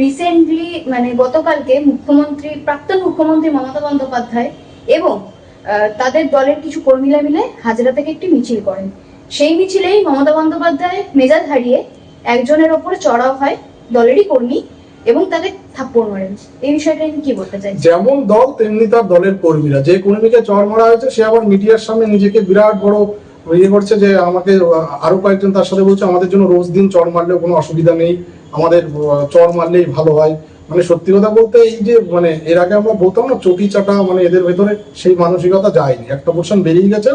Recently মানে গতকালকে প্রাক্তন মুখ্যমন্ত্রী মমতা বন্দ্যোপাধ্যায় এবং তাদের দলের কিছু কর্মীরা মিলে হাজরা থেকে একটি মিছিল করেন। সেই মিছিলেই মমতা বন্দ্যোপাধ্যায় মেজাজ হারিয়ে একজনের ওপর চড়াও হয় দলেরই কর্মী এবং তাকে থাপ্পড় মারেন। এই বিষয়টা আমি কি বলতে চাই? যেমন দল তেমনি তার দলের কর্মীরা, যে কর্মীকে চড় মারা হয়েছে সে আবার মিডিয়ার সামনে নিজেকে বিরাট বড় ইয়ে করছে যে আমাকে আরো কয়েকজন তার সাথে বলছে আমাদের জন্য রোজ দিন চড় মারলেও কোনো অসুবিধা নেই, আমাদের চড় মারলেই ভালো হয়। মানে সত্যি কথা বলতে এই যে মানে এর আগে আমরা বলতাম না চটি চাটা, মানে এদের ভেতরে সেই মানসিকতা যায়নি, একটা পোর্শন বেরিয়ে গেছে,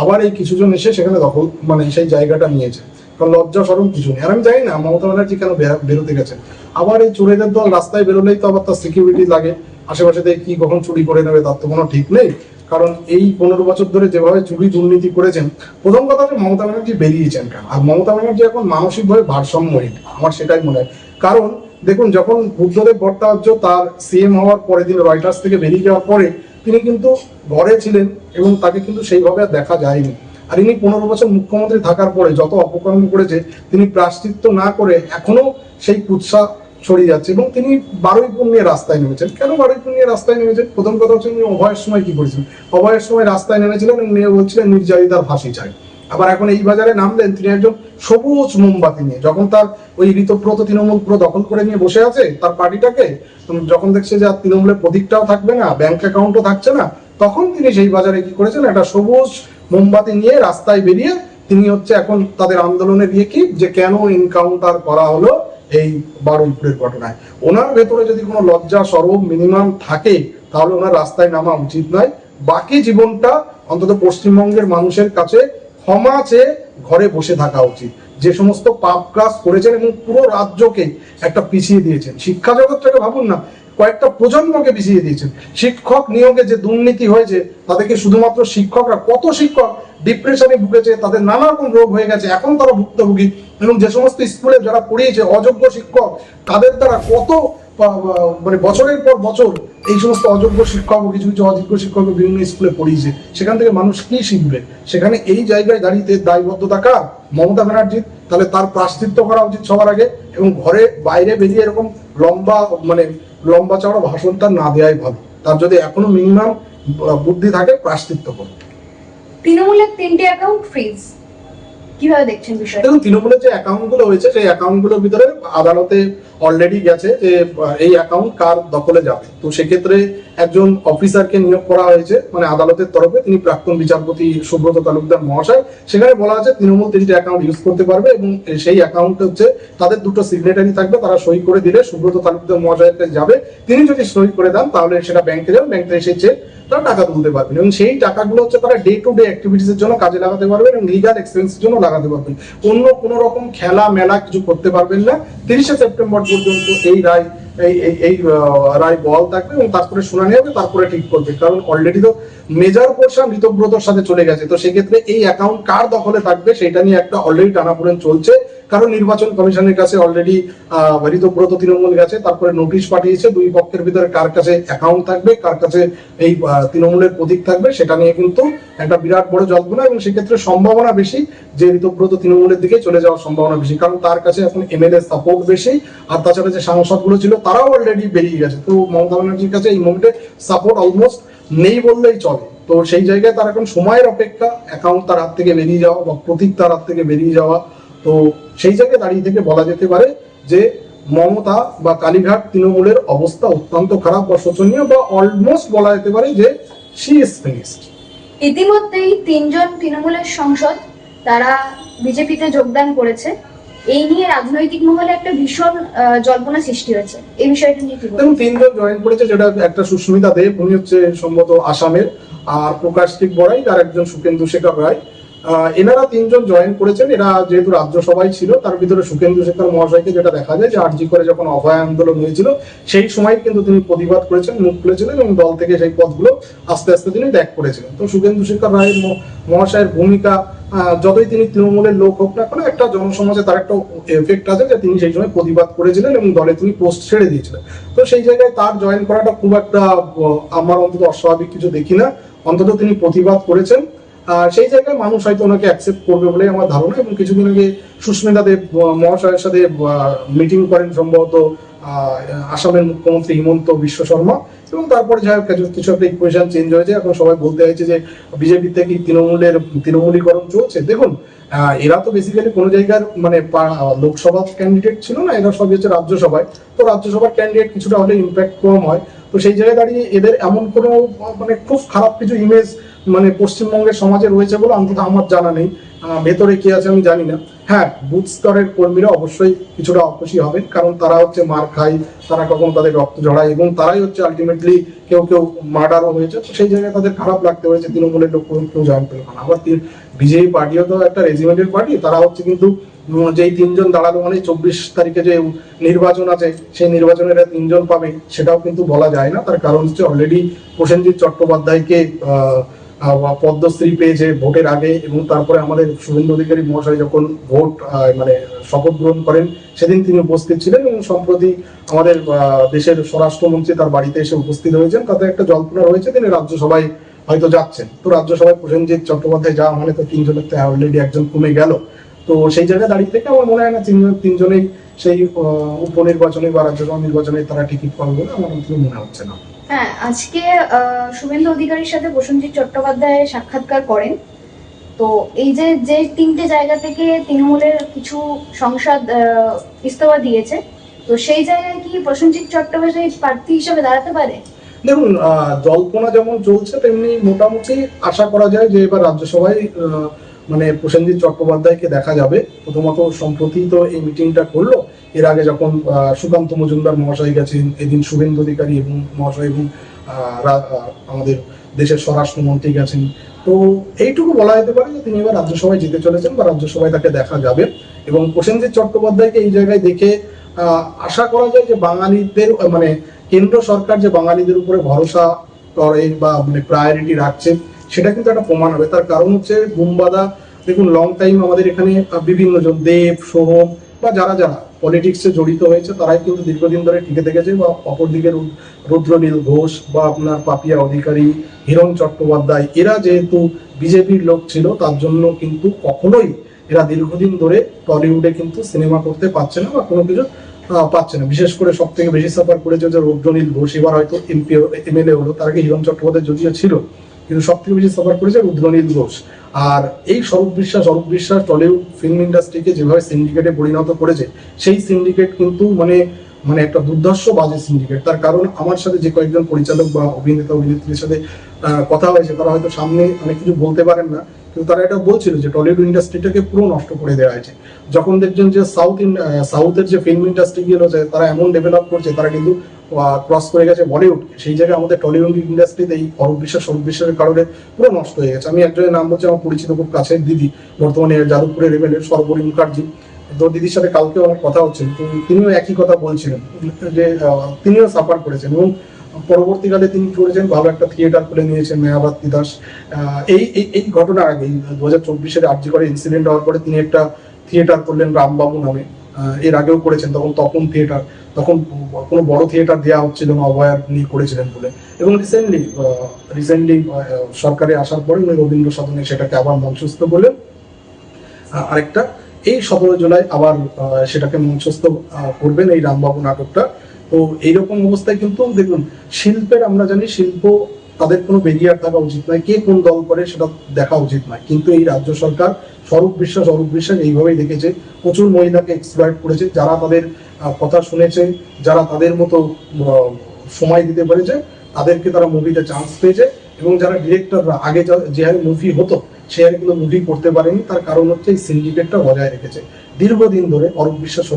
আবার এই কিছুজন এসে সেখানে দখল মানে সেই জায়গাটা নিয়েছে। কারণ লজ্জা সরম কিছু নেই। আর আমি জানি না মমতা ব্যানার্জি কেন বেরোতে গেছেন। আবার এই চোরেদের দল রাস্তায় বেরোলেই তো আবার তার সিকিউরিটি লাগে, আশেপাশে কি কখন চুরি করে নেবে তার তো কোনো ঠিক নেই। কারণ এই 15 বছর ধরে যেভাবে চুরি দুর্নীতি করেছেন, প্রথম কথা হচ্ছে মমতা ব্যানার্জি বেরিয়েছেন কেন। আর মমতা ব্যানার্জি এখন মানসিকভাবে ভারসাম্যহীন, আমার সেটাই মনে হয়। কারণ দেখুন, যখন বুদ্ধদেব ভট্টাচার্য তার সিএম হওয়ার পরে দিন রয়টার্স থেকে বেরিয়ে যাওয়ার পরে তিনি কিন্তু ঘরে ছিলেন এবং তাকে কিন্তু সেইভাবে আর দেখা যায়নি। আর ইনি 15 বছর মুখ্যমন্ত্রী থাকার পরে যত অপকর্ম করেছে তিনি প্রায়শ্চিত্ত না করে এখনো সেই কুৎসা ছড়িয়ে যাচ্ছে। এবং তিনি বারুইপুর নিয়ে রাস্তায় নেমেছেন। কেন বারুইপুর নিয়ে রাস্তায় নেমেছেন? প্রথম কথা হচ্ছে উনি অভয়ের সময় কি করেছেন, অভয়ের সময় রাস্তায় নেমেছিলেন এবং নিয়ে বলছিলেন নির্যাতিতার ফাঁসি চাই। আবার এখন এই বাজারে নামলেন তিনি একজন সবুজ মোমবাতি নিয়ে, যখন তার ওই ঋতব্রত তৃণমূল পুরো দখল করে নিয়ে বসে আছে তার পার্টিটাকে, যখন দেখছে যে আর তৃণমূলের প্রতীকটাও থাকবে না, ব্যাংক অ্যাকাউন্টও থাকছে না, তখন তিনি সেই বাজারে কি করেছেন, একটা সবুজ মোমবাতি নিয়ে রাস্তায় বেরিয়ে তিনি হচ্ছে এখন তাদের আন্দোলনের ইয়ে কি যে কেন এনকাউন্টার করা হলো এই বারুইপুরের ঘটনায়। ওনার ভেতরে যদি কোনো লজ্জা সরম মিনিমাম থাকে তাহলে ওনার রাস্তায় নামা উচিত নয়। বাকি জীবনটা অন্তত পশ্চিমবঙ্গের মানুষের কাছে ক্ষমা চেয়ে ঘরে বসে থাকা উচিত। যে সমস্ত পাপ কাজ করেছেন এবং পুরো রাজ্যকে একটা পিছিয়ে দিয়েছেন, শিক্ষা জগৎটাকে ভাবুন না, কয়েকটা প্রজন্মকে পিছিয়ে দিয়েছেন। শিক্ষক নিয়োগে যে দুর্নীতি হয়েছে তাদেরকে শুধুমাত্র শিক্ষকরা, কত শিক্ষক ডিপ্রেশনে ভুগেছে, তাদের নানা রকম রোগ হয়ে গেছে, এখন তারা ভুক্তভোগী। এবং যে সমস্ত স্কুলে যারা পড়িয়েছে অযোগ্য শিক্ষক, তাদের দ্বারা কত মানে বছরের পর বছর এই সমস্ত অযোগ্য শিক্ষক ও কিছু কিছু অযোগ্য শিক্ষক বিভিন্ন স্কুলে পড়িয়েছে, সেখান থেকে মানুষ কি শিখবে? সেখানে এই জায়গায় দাঁড়িয়ে দায়বদ্ধতা কার? মমতা ব্যানার্জির। তাহলে তার প্রায়শ্চিত্ত করা উচিত সবার আগে, এবং ঘরে বাইরে বেরিয়ে এরকম লম্বা চওড়া ভাষণ তার না দেওয়াই ভালো। তার যদি এখনো মিনিমাম বুদ্ধি থাকে প্রায়শ্চিত্ত করবে। তৃণমূলের 3টে অ্যাকাউন্ট ফ্রিজ, কিভাবে দেখছেন বিষয়টা? দেখুন, তৃণমূলের যে অ্যাকাউন্টগুলো হয়েছে সেই অ্যাকাউন্টগুলোর ভিতরে আদালতে অলরেডি গেছে যে এই অ্যাকাউন্ট কার দখলে যাবে। তো সেক্ষেত্রে একজন অফিসারকে নিয়োগ করা হয়েছে মানে আদালতের তরফে, তিনি প্রাক্তন বিচারপতি সুব্রত তালুকদার মহাশয়। সেখানে বলা আছে তৃণমূল 3টে অ্যাকাউন্ট ইউজ করতে পারবে এবং সেই অ্যাকাউন্ট হচ্ছে তাদের 2টো সিগনেটারি থাকবে, তারা সই করে দিলে সুব্রত তালুকদার মহাশয়ের কাছে যাবে। তিনি যদি সই করে দেন তাহলে সেটা ব্যাংকে যাবে, ব্যাংকে এসে চেক তারা টাকা তুলতে পারবেন এবং সেই টাকাগুলো হচ্ছে তারা ডে টু ডে অ্যাক্টিভিটিস এর জন্য কাজে লাগাতে পারবেন এবং লিগাল এক্সপেন্সের জন্য লাগাতে পারবেন। অন্য কোনো রকম খেলা মেলা কিছু করতে পারবেন না। 30শে সেপ্টেম্বর পর্যন্ত এই রায় বল থাকবে এবং তারপরে শুনানি হবে, তারপরে ঠিক করবে। কারণ অলরেডি তো মেজর পোর্শন ঋতব্রতর সাথে চলে গেছে। তো সেক্ষেত্রে এই অ্যাকাউন্ট কার দখলে থাকবে সেটা নিয়ে একটা অলরেডি টানাপোড়েন চলছে। কারণ নির্বাচন কমিশনের কাছে অলরেডি ঋতব্রত তৃণমূল গেছে, তারপরে নোটিশ পাঠিয়েছে, দুই পক্ষের ভিতরে কার কাছে অ্যাকাউন্ট থাকবে, কার কাছে এই তৃণমূলের প্রতীক থাকবে সেটা নিয়ে কিন্তু একটা বিরাট বড় জল্পনা। এবং সেক্ষেত্রে সম্ভাবনা বেশি যে ঋতব্রত তৃণমূলের দিকে চলে যাওয়ার সম্ভাবনা বেশি, কারণ তার কাছে এখন এমএলএ সাপোর্ট বেশি। আর তাছাড়া যে সাংসদগুলো ছিল তারাও অলরেডি বেরিয়ে গেছে। তো মমতা ব্যানার্জির কাছে এই মুহূর্তে সাপোর্ট অলমোস্ট নেই বললেই চলে। তো সেই জায়গায় তার এখন সময়ের অপেক্ষা অ্যাকাউন্ট তার হাত থেকে বেরিয়ে যাওয়া বা প্রতীক তার হাত থেকে বেরিয়ে যাওয়া। তো সেই জায়গায় দাঁড়িয়ে থেকে বলা যেতে পারে যে মমতা বা কালীঘাট তৃণমূলের অবস্থা অত্যন্ত খারাপ বা শোচনীয়, বা অলমোস্ট বলা যেতে পারে যে শি ইজ ফিনিশড। ইতিমধ্যেই 3জন তৃণমূলের সাংসদ তারা বিজেপিতে যোগদান করেছে। এই নিয়ে রাজনৈতিক মহলে একটা ভীষণ জল্পনা সৃষ্টি হয়েছে। এই বিষয়টা নিয়ে কি বলবেন? 3জন জয়েন করেছে, যেটা একটা সুস্মিতা দেব, উনি হচ্ছে সম্ভবত আসামের, আর প্রকাশটিক বড়াই, আর একজন সুকেন্দু শেখর রায়। এনারা 3জন জয়েন করেছেন। এরা যেহেতু রাজ্যসভায় ছিল, তার ভিতরে সুকেন্দু শেখর মহাশয়কে যেটা দেখা যায় যে আরজি করে যখন অভয় আন্দোলন হয়েছিল সেই সময় কিন্তু তিনি প্রতিবাদ করেছেন, মুখ খুলেছিলেন এবং দল থেকে সেই পদগুলো আস্তে আস্তে তিনি ত্যাগ করেছিলেন। তো সুকেন্দু শেখর রায়ের মহাশয়ের ভূমিকা, যতই তিনি তৃণমূলের লোক হোক না কেন, একটা জনসমাজে তার একটা এফেক্ট আছে যে তিনি সেই সময় প্রতিবাদ করেছিলেন এবং দলে তিনি পোস্ট ছেড়ে দিয়েছিলেন। তো সেই জায়গায় তার জয়েন করাটা খুব একটা আমার অন্তত অস্বাভাবিক কিছু দেখি না। অন্তত তিনি প্রতিবাদ করেছেন। সেই জায়গায় মানুষ হয়তো ওনাকে অ্যাকসেপ্ট করবে বলে আমার ধারণা। এবং কিছুদিন আগে সুস্মিতা দেব মহাশয়ের সাথে মিটিং করেন সম্ভবত আসামের মুখ্যমন্ত্রী হিমন্ত বিশ্ব শর্মা, এবং তারপরে যাই হোক কিছু একটা ইকুয়েশন চেঞ্জ হয়েছে। এখন সবাই বলতে চাইছে যে বিজেপি থেকে তৃণমূলীকরণ চলছে। দেখুন, এরা তো বেসিক্যালি কোনো জায়গার মানে লোকসভা ক্যান্ডিডেট ছিল না, এরা সবই হচ্ছে রাজ্যসভায়। তো রাজ্যসভার ক্যান্ডিডেট কিছুটা হলে ইম্প্যাক্ট কম হয়। তো সেই জায়গায় দাঁড়িয়ে এদের এমন কোনো মানে খুব খারাপ কিছু ইমেজ মানে পশ্চিমবঙ্গের সমাজে রয়েছে বলে অন্তত আমার জানা নেই। ভেতরে কি আছে আমি জানি না। হ্যাঁ, বুথ স্তরের কর্মীরা অবশ্যই কিছুটা অখুশি হবেন, কারণ তারা হচ্ছে মার খায়, তারা কখন তাদের রক্ত ঝরায়, এবং তারাই হচ্ছে আলটিমেটলি কেউ কেউ মার্ডারও হয়েছে। তো সেই জায়গায় তাদের খারাপ লাগতে হয়েছে, তৃণমূলের লোক কেউ জয়েন পেল না। আবার বিজেপি পার্টিও তো একটা রেজিমেন্টের পার্টি, তারা হচ্ছে কিন্তু যেই 3 জন দাঁড়ালো মানে 24 তারিখে যে নির্বাচন আছে সেই নির্বাচনে এরা 3 জন পাবে সেটাও কিন্তু বলা যায় না। তার কারণ হচ্ছে অলরেডি প্রসেনজিৎ চট্টোপাধ্যায়কে পদ্মশ্রী পেয়েছে ভোটের আগে, এবং তারপরে আমাদের শুভেন্দু অধিকারী মহাশয় যখন ভোট মানে শপথ গ্রহণ করেন সেদিন তিনি উপস্থিত ছিলেন, এবং সম্প্রতি আমাদের দেশের স্বরাষ্ট্রমন্ত্রী তার বাড়িতে এসে উপস্থিত হয়েছেন। তাতে একটা জল্পনা রয়েছে তিনি রাজ্যসভায় হয়তো যাচ্ছেন। তো রাজ্যসভায় প্রসেনজিৎ চট্টোপাধ্যায় যাওয়া মানে তো 3 জনের অলরেডি একজন কমে গেল। তো সেই জায়গায় দাঁড়িয়ে থেকে আমার মনে হয় না তিনজনেই সেই উপনির্বাচনে বা রাজ্যসভা নির্বাচনে তারা টিকিট পাবে বলে আমার মনে হচ্ছে না। হ্যাঁ, আজকে শুভেন্দু অধিকারীর সাথে প্রসেনজিৎ চট্টোপাধ্যায় সাক্ষাৎকার করেন। তো এই যে 3টে জায়গা থেকে তৃণমূলের কিছু সংসদ ইস্তফা দিয়েছে, তো সেই জায়গায় কি প্রসেনজিৎ চট্টোপাধ্যায় প্রার্থী হিসেবে দাঁড়াতে পারে? দেখুন, জল্পনা যেমন চলছে তেমনি মোটামুটি আশা করা যায় যে এবার রাজ্যসভায় মানে প্রসেনজিৎ চট্টোপাধ্যায়কে দেখা যাবে। প্রথমত সম্প্রতি তো এই মিটিংটা করলো, এর আগে যখন সুকান্ত মজুমদার মহাশয় গেছেন, এদিন শুভেন্দু অধিকারী এবং মহাশয় এবং আমাদের দেশের স্বরাষ্ট্রমন্ত্রী গেছেন। তো এইটুকু বলা যেতে পারে যে তিনি এবার রাজ্যসভায় জিতে চলেছেন বা রাজ্যসভায় তাকে দেখা যাবে। এবং প্রসেনজিৎ চট্টোপাধ্যায়কে এই জায়গায় দেখে আশা করা যায় যে বাঙালিদের মানে কেন্দ্র সরকার যে বাঙালিদের উপরে ভরসা করে বা মানে প্রায়োরিটি রাখছে সেটা কিন্তু একটা প্রমাণ হবে। তার কারণ হচ্ছে বুমবাদা, দেখুন লং টাইম আমাদের এখানে বিভিন্ন জন দেব, সোহম বা যারা যারা পলিটিক্সে জড়িত হয়েছে তারাই কিন্তু দীর্ঘদিন ধরে টিকে থেকেছে। বা অপরদিকে রুদ্রনীল ঘোষ বা আপনার পাপিয়া অধিকারী, হিরণ চট্টোপাধ্যায়, এরা যেহেতু বিজেপির লোক ছিল তার জন্য কিন্তু কখনোই এরা দীর্ঘদিন ধরে টলিউডে কিন্তু সিনেমা করতে পারছে না বা কোনো কিছু পাচ্ছে না। বিশেষ করে সব থেকে বেশি সাফার করেছে যে রুদ্রনীল ঘোষ, এবার হয়তো এমপি এমএলএ হলো, তার আগে হিরণ চট্টোপাধ্যায় যদিও ছিল, কিন্তু সব থেকে বেশি সাফার করেছে রুদ্রনীল ঘোষ। আর এই অরূপ বিশ্বাস টলিউড ফিল্ম ইন্ডাস্ট্রিকে যেভাবে সিন্ডিকেটে পরিণত করেছে, সেই সিন্ডিকেট কিন্তু মানে একটা দুর্ধর্ষ বাজে সিন্ডিকেট। তার কারণ আমার সাথে যে কয়েকজন পরিচালক বা অভিনেত্রীর সাথে কথা হয়েছে, তারা হয়তো সামনে অনেক কিছু বলতে পারেন না, কিন্তু তারা এটা বলছিল যে টলিউড ইন্ডাস্ট্রিটাকে পুরো নষ্ট করে দেওয়া হয়েছে। যখন দেখছেন যে সাউথের যে ফিল্ম ইন্ডাস্ট্রি গুলো তারা এমন ডেভেলপ করছে, তারা কিন্তু ক্রস করে গেছে বলিউড। সেই জায়গায় আমাদের টলিউড ইন্ডাস্ট্রিতে এই অরূপ বিশ্বাসের কারণে পুরো নষ্ট হয়ে গেছে। আমি একজনের নাম বলছি, আমার পরিচিত খুব কাছের দিদি, বর্তমানে যাদবপুরের এমএলএ সর্বরী মুখার্জি। তো দিদির সাথে কালকে অনেক কথা হচ্ছিল, তো তিনিও একই কথা বলছিলেন যে তিনিও সাফার করেছেন, এবং পরবর্তীকালে তিনি করেছেন ভালো একটা থিয়েটার খুলে নিয়েছেন মেয়াবাদ তিতাস। এই ঘটনার আগে 2024-এর আরজি করে ইনসিডেন্ট হওয়ার পরে তিনি একটা থিয়েটার করলেন রামবাবু নামে। এর আগেও করেছেন, তখন থিয়েটার, তখন কোনো বড় থিয়েটার দেওয়া হচ্ছিল না, অভয়ার নিয়ে করেছিলেন বলে। এবং রিসেন্টলি সরকারে আসার পরে উনি রবীন্দ্র সদনে সেটাকে আবার মঞ্চস্থ করলেন। আরেকটা এই 17 জুলাই আবার সেটাকে মঞ্চস্থ করবেন এই রামবাবু নাটকটা। তো এইরকম অবস্থায় কিন্তু দেখুন, শিল্পের আমরা জানি শিল্প তাদের কোনো বেরিয়ার থাকা উচিত নয়, কে কোন দল করে সেটা দেখা উচিত নয়। কিন্তু এই রাজ্য সরকার অরূপ বিশ্বাস এইভাবেই দেখেছে, প্রচুর মহিলাকে এক্সপ্লয়েট করেছে, যারা তাদের কথা শুনেছে, যারা তাদের মতো সময় দিতে পেরেছে তাদেরকে তারা মুভিতে চান্স পেয়েছে। এবং যারা ডিরেক্টররা আগে যে হারে মুভি হতো সে হারে কিন্তু মুভি করতে পারেনি, তার কারণ হচ্ছে এই সিন্ডিকেটটা বজায় রেখেছে দীর্ঘদিন ধরে অরূপ বিশ্বাস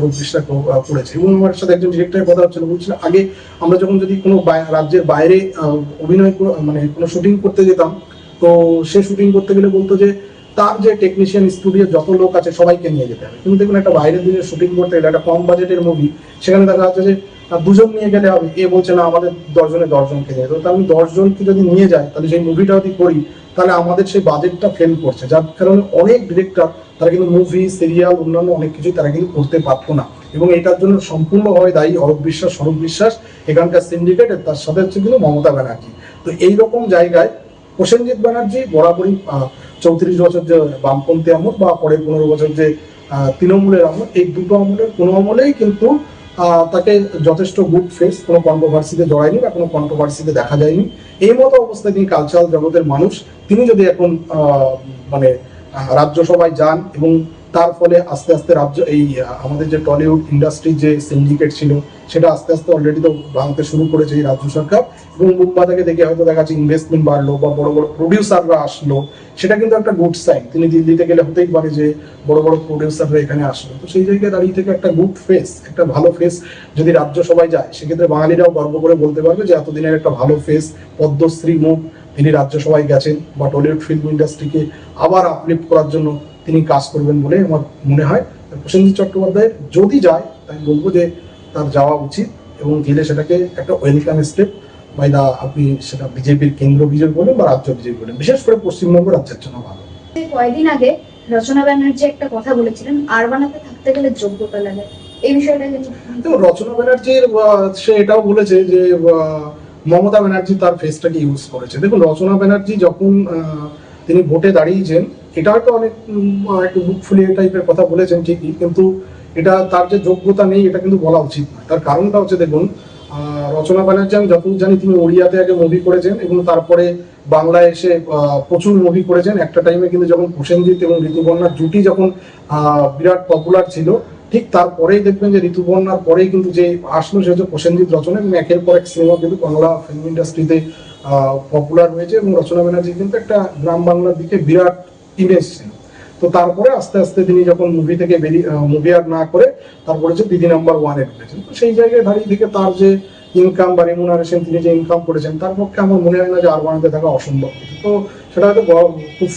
করেছে। এবং আমার সাথে একজন ডিরেক্টরের কথা হচ্ছিল, বলছিল আগে আমরা যখন যদি কোনো রাজ্যের বাইরে অভিনয় মানে কোনো শুটিং করতে যেতাম, তো সে শুটিং করতে গেলে বলতো যে তার যে টেকনিশিয়ান স্টুডিও যত লোক আছে সবাইকে নিয়ে যেতে হবে। কিন্তু দেখুন, একটা বাইরের দিনে শুটিং করতে গেলে একটা কম বাজেটের মুভি, সেখানে দেখা যাচ্ছে যে 2 জন নিয়ে গেলে হবে, এ বলছে না আমাদের 10 জনকে নিয়ে। তো আমি 10 জনকে যদি নিয়ে যাই, তাহলে সেই মুভিটা যদি করি তাহলে আমাদের সেই বাজেটটা ফেল করছে, যার কারণে অনেক ডিরেক্টর তারা কিন্তু মুভি, সিরিয়াল, অন্যান্য অনেক কিছুই তারা কিন্তু করতে পারতো না। এবং এটার জন্য সম্পূর্ণভাবে দায়ী অরূপ বিশ্বাস, এখানকার সিন্ডিকেট, তার সাথে হচ্ছে কিন্তু মমতা ব্যানার্জি। তো এইরকম জায়গায় প্রসেনজিৎ ব্যানার্জি বরাবরই 34 বছর যে বামপন্থী আমল বা পরে 15 বছর যে তৃণমূলের আমল, এই দুটো আমলের কোনো আমলেই কিন্তু তাকে যথেষ্ট গুড ফেস, কোনো কন্ট্রোভার্সিতে জড়ায়নি বা কোনো কন্ট্রোভার্সিতে দেখা যায়নি। এই মতো অবস্থায় তিনি কালচারাল জগতের মানুষ, তিনি যদি এখন মানে রাজ্যসভায় যান এবং তার ফলে আস্তে আস্তে রাজ্য এই আমাদের যে টলিউড ইন্ডাস্ট্রির যে সিন্ডিকেট ছিল সেটা আস্তে আস্তে অলরেডি তো ভাঙতে শুরু করেছে এই রাজ্য সরকার, এবং মুম্বাই থেকে দেখে হয়তো দেখা যাচ্ছে ইনভেস্টমেন্ট বাড়লো বা বড় বড় প্রডিউসাররা আসলো, সেটা কিন্তু একটা গুড সাইন। তিনি দিল্লিতে গেলে হতেই পারে যে বড় বড় প্রডিউসাররা এখানে আসলো, তো সেই জায়গায় দাঁড়িয়ে থেকে একটা গুড ফেস, একটা ভালো ফেস যদি রাজ্যসভায় যায়, সেক্ষেত্রে বাঙালিরাও গর্ব করে বলতে পারবে যে এতদিনের একটা ভালো ফেস, পদ্মশ্রী মুখ, তিনি রাজ্যসভায় গেছেন বা টলিউড ফিল্ম ইন্ডাস্ট্রিকে আবার আপলিফ্ট করার জন্য তিনি কাজ করবেন বলে আমার মনে হয়। প্রসেনজিৎ চট্টোপাধ্যায় যদি যায়, তাই বলবো যে তার যাওয়া উচিত, এবং গেলে সেটাকে একটা ওয়েলকাম স্টেপ বাই দা, আপনি সেটা বিজেপির কেন্দ্র বিজেপি বলেন বা রাজ্য বিজেপি বলেন, বিশেষ করে পশ্চিমবঙ্গ রাজ্যের জন্য ভালো। কয়েকদিন আগে রচনা ব্যানার্জি একটা কথা বলেছিলেন, আর বানাতে থাকতে গেলে যোগ্যতা লাগে, এই বিষয়টা কিন্তু রচনা ব্যানার্জির সে এটাও বলেছে যে মমতা ব্যানার্জি তার ফেসটাকে ইউজ করেছে। দেখুন, রচনা ব্যানার্জি যখন তিনি ভোটে দাঁড়িয়েছেন, এটা হয়তো অনেক একটু বুক ফুলিয়ে টাইপের কথা বলেছেন ঠিকই, কিন্তু এটা তার যে যোগ্যতা নেই এটা কিন্তু বলা উচিত নয়। তার কারণটা হচ্ছে, দেখুন, রচনা ব্যানার্জি আমি যতদূর জানি তিনি ওড়িয়াতে আগে মুভি করেছেন এবং তারপরে বাংলায় এসে প্রচুর মুভি করেছেন। একটা টাইমে কিন্তু যখন প্রসেনজিৎ এবং ঋতুপর্ণার জুটি যখন বিরাট পপুলার ছিল, ঠিক তারপরেই দেখবেন যে ঋতুপর্ণার পরেই কিন্তু যে আসলো সে হচ্ছে প্রসেনজিৎ রচনা, এবং একের পর এক সিনেমা কিন্তু বাংলা ফিল্ম ইন্ডাস্ট্রিতে পপুলার হয়েছে, এবং রচনা ব্যানার্জি কিন্তু একটা গ্রাম বাংলার দিকে বিরাট ইমেজ ছিল। তো তারপরে আস্তে আস্তে তিনি যখন মুভি থেকে মুভি আর না করে তারপরে যে দিদি নাম্বার 1-এ ঢুকেছেন, তো সেই জায়গায় দাঁড়িয়ে থেকে তার যে ইনকাম বা রেমুনারেশন তিনি যে ইনকাম করেছেন, তার পক্ষে আমার মনে হয় না যে আর বানাতে থাকা অসম্ভব কিছু। তো সেটা হয়তো খুব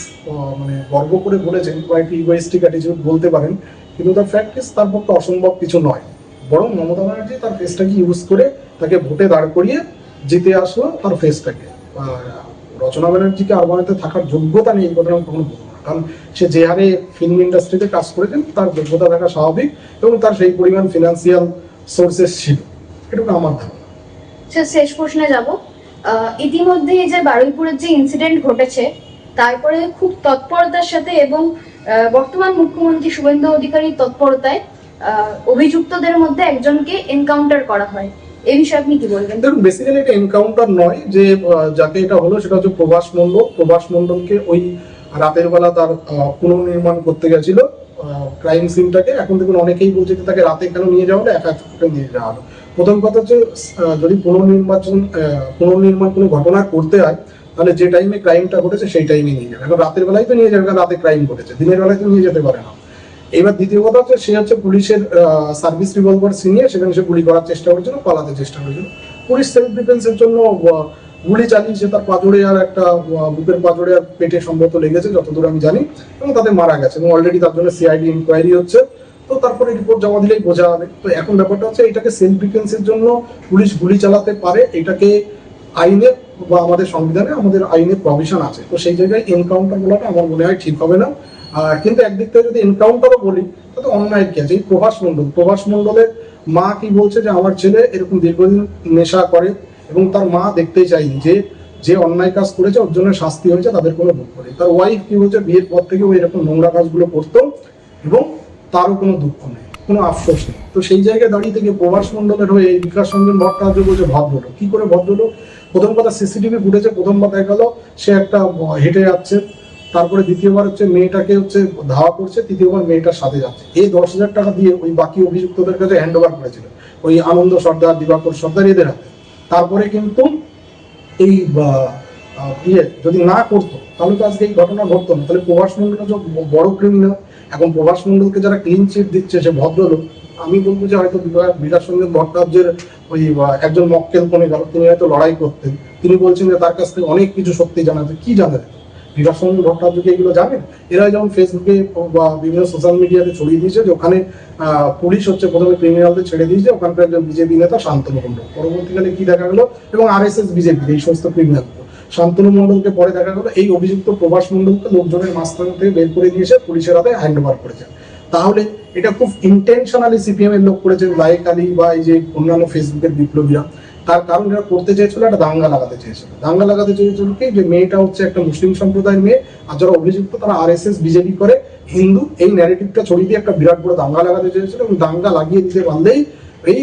মানে গর্ব করে বলেছেন বা একটু ইগোইস্টিক অ্যাটিটিউড বলতে পারেন, কিন্তু তার ফ্যাক্ট ইজ তার পক্ষে অসম্ভব কিছু নয়। বরং মমতা ব্যানার্জি তার ফেসটাকে ইউজ করে তাকে ভোটে দাঁড় করিয়ে জিতে আসলো তার ফেসটাকে। রচনা ব্যানার্জিকে আর বানাতে থাকার যোগ্যতা নেই এই কথা আমি কখনো বলবো না, কারণ সে যে হারে ফিল্ম ইন্ডাস্ট্রিতে কাজ করেছেন তার যোগ্যতা থাকা স্বাভাবিক, এবং তার সেই পরিমাণ ফিনান্সিয়াল সোর্সেস ছিল, এটুকু আমার ধারণা। শেষ প্রশ্নে যাব। ইতিমধ্যে এই যে বারুইপুরের যে ইনসিডেন্ট ঘটেছে, তারপরে খুব তৎপরতার সাথে এবং বর্তমান মুখ্যমন্ত্রী শুভেন্দু অধিকারীর তৎপরতায় অভিযুক্তদের মধ্যে একজনকে এনকাউন্টার করা হয়, এই বিষয়ে আপনি কি বলবেন? দেখুন, বেসিক্যালি এটা এনকাউন্টার নয়, যে যাকে এটা হলো সেটা হচ্ছে প্রভাস মণ্ডল। প্রভাস মণ্ডলকে ওই রাতের বেলা তার পুনর্নির্মাণ করতে গেছিল ক্রাইম সিনটাকে। এখন দেখুন, অনেকেই বলছে যে তাকে রাতে কেন নিয়ে যাওয়া হলো, একা করে নিয়ে যাওয়া হলো। প্রথম কথা হচ্ছে, যদি পুনর্নির্মাণ কোনো ঘটনা করতে হয়, তাহলে যে টাইমে ক্রাইমটা ঘটেছে সেই টাইমে নিয়ে যাবে। এখন রাতের বেলায় তো নিয়ে যাবে, কারণ রাতে ক্রাইম ঘটেছে, দিনের বেলায় তো নিয়ে যেতে পারে না। এবার দ্বিতীয় কথা হচ্ছে, সে হচ্ছে পুলিশের সার্ভিস রিভলভার সিনিয়র, সেখানে সে গুলি করার চেষ্টা করেছিল, পালাতে চেষ্টা করেছিল। পুলিশ সেলফ ডিফেন্সের জন্য গুলি চালিয়েছে, তার পাজরে আর একটা বুকের পাজরে আর পেটে সম্ভবত লেগেছে যতদূর আমি জানি, এবং তাতে মারা গেছে, এবং অলরেডি তার জন্য সিআইডি ইনকোয়ারি হচ্ছে। তো তারপরে রিপোর্ট জমা দিলেই বোঝা হবে। তো এখন ব্যাপারটা হচ্ছে, এটাকে সেলফ ডিফেন্সের জন্য পুলিশ গুলি চালাতে পারে, এটাকে আইনে বা আমাদের সংবিধানে আমাদের আইনে প্রভিশন আছে। তো সেই জায়গায় এনকাউন্টার বলাটা আমার মনে হয় ঠিক হবে না। কিন্তু একদিক থেকে যদি এনকাউন্টারও বলি, তাতে অন্যায় কি আছে? এই প্রভাস মণ্ডলের মা কি বলছে যে আমার ছেলে এরকম দীর্ঘদিন নেশা করে, এবং তার মা দেখতেই চাইনি যে অন্যায় কাজ করেছে ওর জন্য শাস্তি হয়েছে, তাদের কোনো দুঃখ নেই। তার ওয়াইফ কি বলছে, বিয়ের পর থেকে ও এরকম নোংরা কাজগুলো করতো এবং তারও কোনো দুঃখ নেই, কোনো আফসোস নেই। তো সেই জায়গায় দাঁড়িয়ে থেকে প্রভাস মণ্ডলের হয়ে বিকাশ রঞ্জন ভট্টাচার্য বলছে ভদ্রলোক। কি করে ভদ্রলোক? প্রথম কথা, সিসিটিভি ফুটেজে প্রথমবার দেখা গেল সে একটা হেঁটে যাচ্ছে, তারপরে দ্বিতীয়বার হচ্ছে মেয়েটাকে হচ্ছে ধাওয়া করছে, তৃতীয়বার মেয়েটার সাথে যাচ্ছে। এই 10,000 টাকা দিয়ে ওই বাকি অভিযুক্তদের কাছে হ্যান্ড ওভার করেছিল ওই আনন্দ সর্দার, দিবাকর সর্দার, এদের হাতে। তারপরে কিন্তু এই যদি না করতো তাহলে তো আজকে এই ঘটনা ঘটতো না। তাহলে প্রভাস মণ্ডল হচ্ছে বড় ক্রিমিনাল। এখন প্রভাস মণ্ডলকে যারা ক্লিন চিট দিচ্ছে, সে ভদ্রলোক, আমি বলবো যে হয়তো বিকাশ রঞ্জন ভট্টাচার্যের ওই একজন মক্কেল কমে গেল, তিনি হয়তো লড়াই করতেন, তিনি বলছেন যে তার কাছ থেকে অনেক কিছু সত্যি জানা যায়। কি জানা যায়? বিকাশ রঞ্জন ভট্টাচার্যকে এগুলো জানেন? এরা যেমন ফেসবুকে বা বিভিন্ন সোশ্যাল মিডিয়াতে ছড়িয়ে দিয়েছে যে ওখানে পুলিশ হচ্ছে প্রথমে ক্রিমিনালদের ছেড়ে দিয়েছে, ওখানকার একজন বিজেপি নেতা শান্তনু মণ্ডল। পরবর্তীকালে কি দেখা গেল, এবং RSS বিজেপি এই সমস্ত ক্রিমিনাল শান্তনু মণ্ডলকে পরে দেখা গেল এই অভিযুক্ত প্রভাস মণ্ডলকে লোকজনের মাঝখান থেকে বের করে নিয়ে এসে পুলিশের হাতে হ্যান্ড ওভার করেছে। তাহলে এটা খুব ইন্টেনশনালি সিপিএম এর লোক করেছেন, লাইক আলী বা এই যে অন্যান্য ফেসবুকের বিপ্লবীরা, তার কারণ এরা করতে চেয়েছিল একটা দাঙ্গা লাগাতে চেয়েছিল কি যে মেয়েটা হচ্ছে একটা মুসলিম সম্প্রদায়ের মেয়ে, আর যারা অভিযুক্ত তারা RSS বিজেপি করে হিন্দু, এই ন্যারেটিভটা ছড়িয়ে দিয়ে একটা বিরাট বড় দাঙ্গা লাগাতে চেয়েছিল, এবং দাঙ্গা লাগিয়ে দিতে পারলেই এই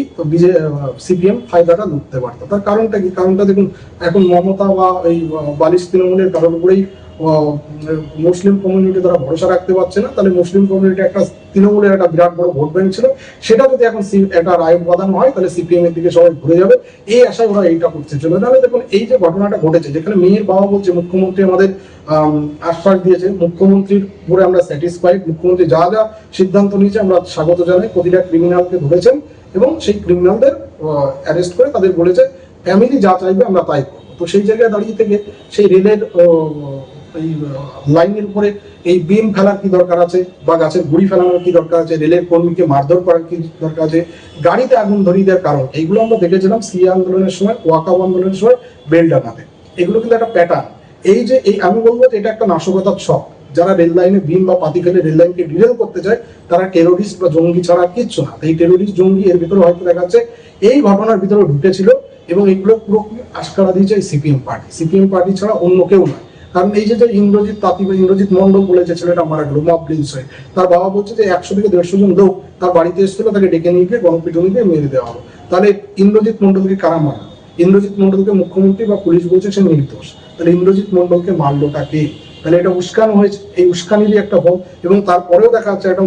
CPM ফায়দাটা লুটতে পারতো। তার কারণটা কি? কারণটা দেখুন, এখন মমতা বা এই বালিশ তৃণমূলের কারোর উপরেই মুসলিম কমিউনিটি তারা ভরসা রাখতে পারছে না, তাহলে মুসলিম কমিউনিটি একটা তৃণমূলের একটা বিরাট বড় ভোট ব্যাংক ছিল, সেটা যদি এখন একটা রায় বাঁধানো হয় তাহলে CPM এর দিকে সবাই ঘুরে যাবে, এই আশায় ওরা এইটা করতে চলে। তাহলে দেখুন এই যে ঘটনাটা ঘটেছে, যেখানে মেয়ের বাবা বলছে মুখ্যমন্ত্রী আমাদের আশ্বাস দিয়েছে, মুখ্যমন্ত্রীর উপরে আমরা স্যাটিসফাইড, মুখ্যমন্ত্রী যা যা সিদ্ধান্ত নিয়েছে আমরা স্বাগত জানাই, প্রতিটা ক্রিমিনালকে ধরেছেন এবং সেই ক্রিমিনালদের অ্যারেস্ট করে তাদের বলেছে ফ্যামিলি যা চাইবে আমরা তাই করবো। তো সেই জায়গায় দাঁড়িয়ে থেকে সেই রেলের এই লাইনের উপরে এই বিম ফেলার কি দরকার আছে, বা গাছের গুড়ি ফেলানোর কি দরকার আছে, রেলের কর্মীকে মারধর করার কি দরকার আছে, গাড়িতে আগুন ধরিয়ে দেওয়ার কারণ, এইগুলো আমরা দেখেছিলাম সিএ আন্দোলনের সময়, ওয়াকাব আন্দোলনের সময় বেলডাঙ্গাতে। এগুলো কিন্তু একটা প্যাটার্ন। এই আমি বলবো যে এটা একটা নাশকতার ছক। যারা রেল লাইনে বিম বা পাতি ফেলে রেল লাইনকে ডিরেল করতে চায় তারা টেরোরিস্ট বা জঙ্গি ছাড়া কিচ্ছু না। এই টেরোরিস্ট জঙ্গি এর ভিতরে হয়তো দেখা যাচ্ছে এই ঘটনার ভিতরে ঢুকেছিল, এবং এগুলো পুরো আশকারা দিয়েছে এই সিপিএম পার্টি ছাড়া অন্য কেউ নয়। কারণ এই যে ইন্দ্রজিৎ তাঁতি বা ইন্দ্রজিৎ মন্ডল বলেছে ছেলেটা মারা গেল মব লিঞ্চ হয়ে, তার বাবা বলছে যে 100 থেকে 150 জন লোক তার বাড়িতে এসেছিল, তাকে ডেকে নিয়ে গিয়ে গণপিটুনি দিয়ে মেরে দেওয়া হলো। তাহলে ইন্দ্রজিৎ মন্ডলকে কারা মারা? ইন্দ্রজিৎ মন্ডলকে মুখ্যমন্ত্রী বা পুলিশ বলছে সে নির্দোষ, তাহলে ইন্দ্রজিৎ মন্ডলকে মারলোটা কে? তাহলে এটা উস্কানো হয়েছে, এই উস্কানিরই একটা ফল। এবং তারপরেও দেখা যাচ্ছে একটা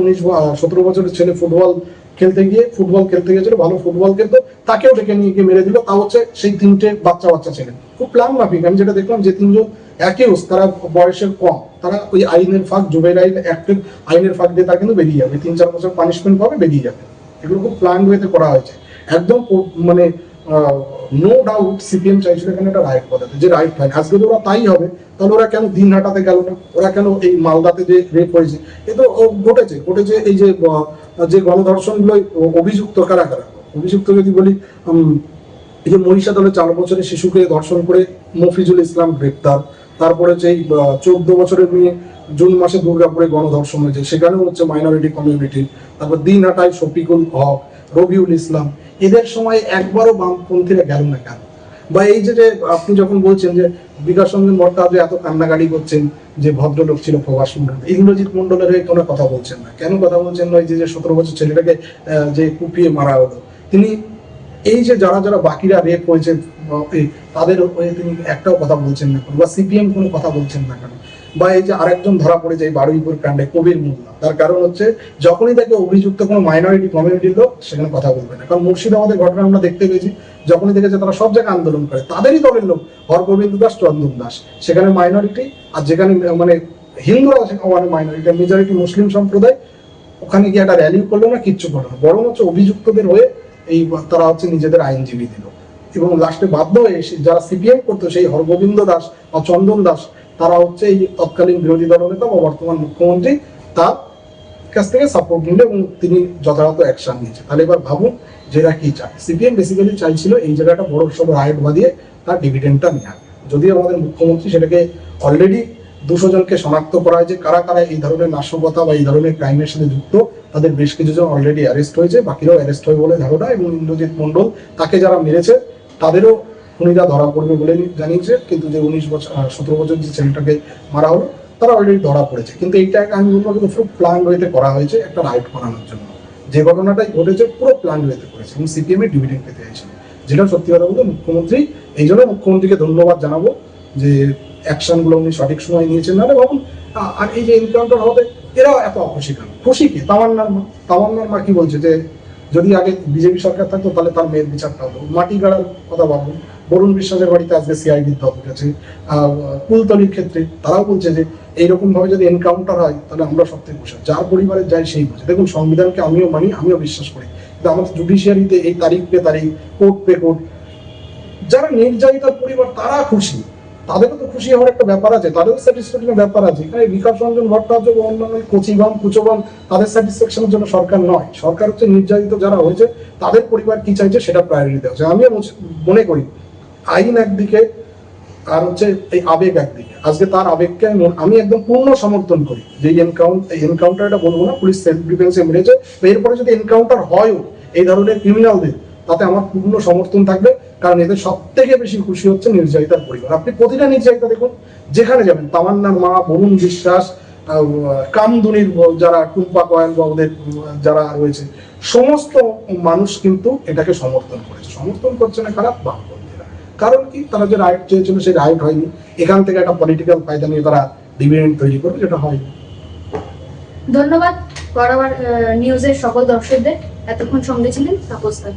17 বছরের ছেলে ফুটবল খেলতে গিয়েছিল, ভালো ফুটবল খেলতো, তাকেও ডেকে নিয়ে গিয়ে মেরে দিল, তা হচ্ছে সেই 3টে বাচ্চা ছেলে। খুব প্ল্যান মাফিক। আমি যেটা দেখলাম যে 3জন অ্যাকিউজ তারা বয়সের কম, তারা ওই আইনের ফাঁক, জুবেনাইল অ্যাক্টের আইনের ফাঁক দিয়ে তারা কিন্তু বেরিয়ে যাবে, 3-4 বছর পানিশমেন্ট পাবে, বেরিয়ে যাবে। এগুলো খুব প্ল্যান ওয়েতে করা হয়েছে একদম, মানে নো ডাউট সিপিএম চাইছিল এখানে একটা রাইট পদ্ধতি, যে রাইট হয়। আজকে ওরা তাই হবে, তাহলে ওরা কেন দিনহাটাতে গেল না? ওরা কেন এই মালদাতে যে রেপ হয়েছে, এ তো ঘটেছে এই যে গণধর্ষণগুলো অভিযুক্ত কারা? অভিযুক্ত যদি বলি, এই যে মহিষাদলে 4 বছরের শিশুকে ধর্ষণ করে মফিজুল ইসলাম গ্রেপ্তার, তারপরে যে 14 বছরের মেয়ে জুন মাসে দুর্গাপুরে গণধর্ষণ হয়েছে, সেখানেও হচ্ছে মাইনরিটি কমিউনিটি। তারপর দিনহাটায় শফিকুল হক, রবিউল ইসলাম, এদের সময় একবারও বামপন্থীরা গেল না কেন? বা এই যে আপনি যখন বলছেন যে বিকাশ রঞ্জন ভট্টাচার্য এত কান্নাকাটি করছেন যে ভদ্রলোক ছিল প্রভাস মন্ডল, ইন্দ্রজিৎ মন্ডলের হয়ে কোনো কথা বলছেন না কেন? কথা বলছেন না যে 17 বছর ছেলেটাকে যে কুপিয়ে মারা হলো, তিনি এই যে যারা বাকিরা রেপ হয়েছে তাদের হয়ে তিনি একটাও কথা বলছেন না কেন? বা সিপিএম কোনো কথা বলছেন না কেন? বা এই যে আরেকজন ধরা পড়ে যায় বারুইপুর কাণ্ডে, কবির মোল্লা, তার কারণ হচ্ছে যখনই তাকে অভিযুক্ত কোনো মাইনরিটি কমিউনিটির লোক, সেখানে কথা বলবে না। কারণ মুর্শিদাবাদের ঘটনা আমরা দেখতে পেয়েছি, যখনই দেখেছে তারা সব জায়গায় আন্দোলন করে, তাদেরই দলের লোক হরগোবিন্দ দাস, চন্দন দাস, সেখানে মাইনরিটি, আর যেখানে মানে হিন্দুরা মানে মাইনরিটি, মেজরিটি মুসলিম সম্প্রদায়, ওখানে গিয়ে একটা র্যালি করলো না, কিচ্ছু করলো না, বরং হচ্ছে অভিযুক্তদের হয়ে এই তারা হচ্ছে নিজেদের আইনজীবী দিল। এবং লাস্টে বাধ্য হয়ে যারা সিপিএম করতো, সেই হরগোবিন্দ দাস বা চন্দন দাস, তারা হচ্ছে এই তৎকালীন বিরোধী দলনেতা বা বর্তমান মুখ্যমন্ত্রী তার কাছ থেকে সাপোর্ট নিল এবং তিনি যথাযথ অ্যাকশন নিয়েছে। তাহলে এবার ভাবুন যে এরা কি চায়। সিপিএম বেসিক্যালি চাইছিল এই জায়গাটা বড় সড় রাইট বাঁধিয়ে তার ডিভিডেন্ডটা নেওয়া। যদিও আমাদের মুখ্যমন্ত্রী সেটাকে অলরেডি 200 জনকে শনাক্ত করা হয়েছে, কারা কারা এই ধরনের নাশকতা বা এই ধরনের ক্রাইমের সাথে যুক্ত, তাদের বেশ কিছু জন অলরেডি অ্যারেস্ট হয়েছে, বাকিরাও অ্যারেস্ট হবে বলে ধারণা। এবং ইন্দ্রজিৎ মন্ডল, তাকে যারা মেরেছে তাদেরও খুনিরা ধরা পড়বে বলে জানিয়েছে, কিন্তু যে 17 বছর যে ছেলেটাকে মারা হলো তারা অলরেডি ধরা পড়েছে। কিন্তু এইটা আমি বলবো কিন্তু পুরো প্ল্যান ওয়েতে করা হয়েছে একটা রাইট বানানোর জন্য। যে ঘটনাটাই ঘটেছে পুরো প্ল্যান ওয়েতে করেছে এবং সিপিএম এর ডিভিডেন্ড পেতে চাইছিল, যেটা সত্যি কথা বলতে মুখ্যমন্ত্রী, এই জন্য মুখ্যমন্ত্রীকে ধন্যবাদ জানাবো যে অ্যাকশনগুলো উনি সঠিক সময় নিয়েছেন। নাহলে ভাবুন, আর এই যে এনকাউন্টার হবে, এরাও এত অখুশি কেন? খুশি কি? তামান্নার মা কি বলছে যে যদি আগে বিজেপি সরকার থাকতো তাহলে তার মেয়ের বিচারটা হতো। মাটি গাড়ার কথা ভাবুন, বরুণ বিশ্বাসের বাড়িতে আজকে সিআইডির দল গেছে, কুলতলির ক্ষেত্রে তারাও বলছে যে এইরকম ভাবে যদি এনকাউন্টার হয় তাহলে আমরা সব থেকে খুশি। যার পরিবারে যায় সেই বুঝে। দেখুন, সংবিধানকে আমিও মানি, আমিও বিশ্বাস করি, কিন্তু আমাদের জুডিশিয়ারিতে এই তারিখ পে তারিখ, কোর্ট পে কোর্ট, যারা নির্যাতিতার পরিবার তারা খুশি, তাদেরও তো খুশি হওয়ার একটা ব্যাপার আছে, তাদেরও স্যাটিসফ্যাকশনের ব্যাপার আছে। এখানে বিকাশ রঞ্জন ভট্টাচার্য বা অন্যান্য কুচোবাম তাদের স্যাটিসফ্যাকশনের জন্য সরকার নয়। সরকার হচ্ছে নির্যাতিত যারা হয়েছে তাদের পরিবার কি চাইছে সেটা প্রায়োরিটি দেওয়া হচ্ছে। আমিও মনে করি আইন একদিকে আর হচ্ছে এই আবেগ একদিকে। আজকে তার আবেগকে আমি একদম পূর্ণ সমর্থন করি যে এনকাউন্টারটা বলবো না, পুলিশ সেলফ ডিফেন্সে মেরেছে, এরপরে যদি এনকাউন্টার হয়ও এই ধরনের ক্রিমিনালদের, তাতে আমার পূর্ণ সমর্থন থাকবে। কারণ এতে সব থেকে বেশি খুশি হচ্ছে নির্যাতিতার পরিবার। আপনি প্রতিটা নির্যাতিতা দেখুন, যেখানে যাবেন, তামান্নার মা, বরুণ বিশ্বাস, কামদুনির যারা টুম্পা কয়েন বা ওদের যারা রয়েছে, সমস্ত মানুষ কিন্তু এটাকে সমর্থন করেছে। সমর্থন করছে না কারা? বামপন্থীরা। কারণ কি? তারা যে রাইট চেয়েছিল সেই রাইট হয়নি। এখান থেকে একটা পলিটিক্যাল ফায়দা নিয়ে তারা ডিভিডেন্ড তৈরি করবে, যেটা হয়নি। ধন্যবাদ বরাবর নিউজের সকল দর্শকদের, এতক্ষণ সঙ্গে ছিলেন তাপস দা।